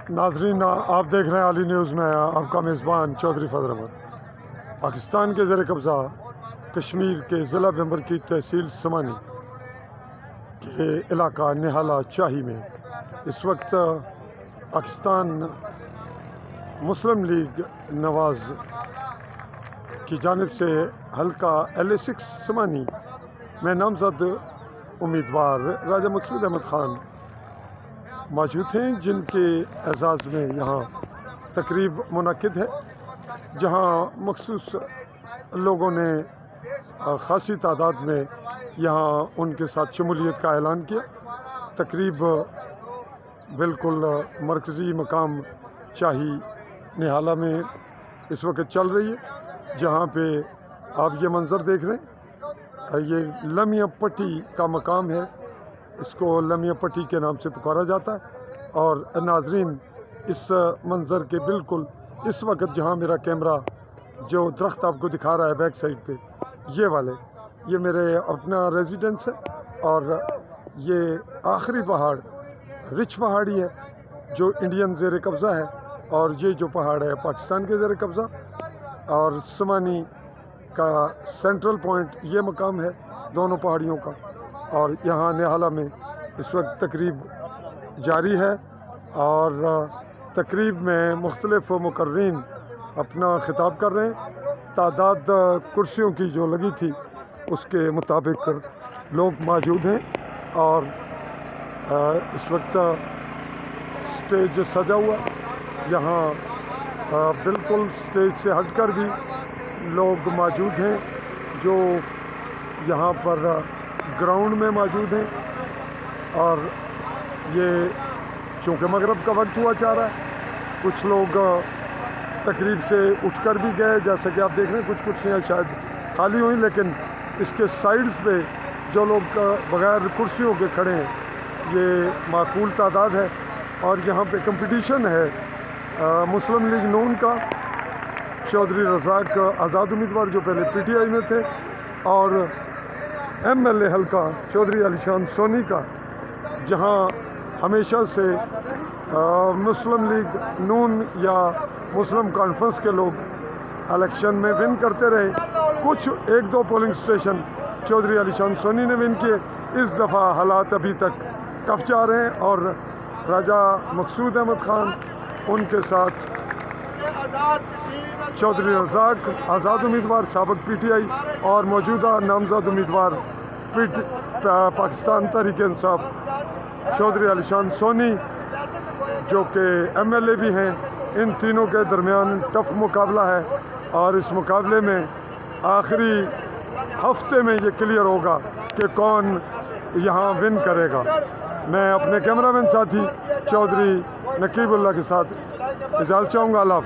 ناظرین، آپ دیکھ رہے ہیں علی نیوز میں آپ کا میزبان چودھری فضل احمد۔ پاکستان کے زیر قبضہ کشمیر کے ضلع بمبر کی تحصیل سمانی کے علاقہ نہالہ چاہی میں اس وقت پاکستان مسلم لیگ نواز کی جانب سے حلقہ LA6 سمانی میں نامزد امیدوار راجہ مقصود احمد خان موجود ہیں، جن کے اعزاز میں یہاں تقریب منعقد ہے، جہاں مخصوص لوگوں نے خاصی تعداد میں یہاں ان کے ساتھ شمولیت کا اعلان کیا۔ تقریب بالکل مرکزی مقام چاہی نہالہ میں اس وقت چل رہی ہے، جہاں پہ آپ یہ منظر دیکھ رہے ہیں، یہ لمیہ پٹی کا مقام ہے، اس کو لمیہ پٹی کے نام سے پکارا جاتا ہے۔ اور ناظرین، اس منظر کے بالکل اس وقت جہاں میرا کیمرہ جو درخت آپ کو دکھا رہا ہے بیک سائڈ پہ، یہ میرے اپنا ریزیڈنس ہے، اور یہ آخری پہاڑ رچ پہاڑی ہے جو انڈین زیر قبضہ ہے، اور یہ جو پہاڑ ہے پاکستان کے زیر قبضہ، اور سمانی کا سینٹرل پوائنٹ یہ مقام ہے دونوں پہاڑیوں کا۔ اور یہاں نہالہ میں اس وقت تقریب جاری ہے، اور تقریب میں مختلف مقررین اپنا خطاب کر رہے ہیں۔ تعداد کرسیوں کی جو لگی تھی اس کے مطابق لوگ موجود ہیں، اور اس وقت سٹیج سجا ہوا، یہاں بالکل سٹیج سے ہٹ کر بھی لوگ موجود ہیں جو یہاں پر گراؤنڈ میں موجود ہیں۔ اور یہ چونکہ مغرب کا وقت ہوا چاہ رہا ہے، کچھ لوگ تقریب سے اٹھ کر بھی گئے، جیسا کہ آپ دیکھ رہے ہیں کچھ کرسیاں شاید خالی ہوئیں، لیکن اس کے سائیڈز پہ جو لوگ بغیر کرسیوں کے کھڑے ہیں یہ معقول تعداد ہے۔ اور یہاں پہ کمپٹیشن ہے مسلم لیگ نون کا، چودھری رزاق آزاد امیدوار جو پہلے PTI میں تھے، اور MLA حلقہ چودھری علی شان سونی کا، جہاں ہمیشہ سے مسلم لیگ نون یا مسلم کانفرنس کے لوگ الیکشن میں ون کرتے رہے۔ کچھ ایک دو پولنگ سٹیشن چودھری علی شان سونی نے ون کیے، اس دفعہ حالات ابھی تک ٹف جا رہے ہیں، اور راجہ مقصود احمد خان ان کے ساتھ چودھری رزاق آزاد امیدوار سابق PTI اور موجودہ نامزد امیدوار پاکستان تحریک انصاف چودھری علی شان سونی جو کہ MLA بھی ہیں، ان تینوں کے درمیان ٹف مقابلہ ہے، اور اس مقابلے میں آخری ہفتے میں یہ کلیئر ہوگا کہ کون یہاں ون کرے گا۔ میں اپنے کیمرہ مین ساتھی چودھری نقیب اللہ کے ساتھ اجازت چاہوں گا۔ اللہ حافظ۔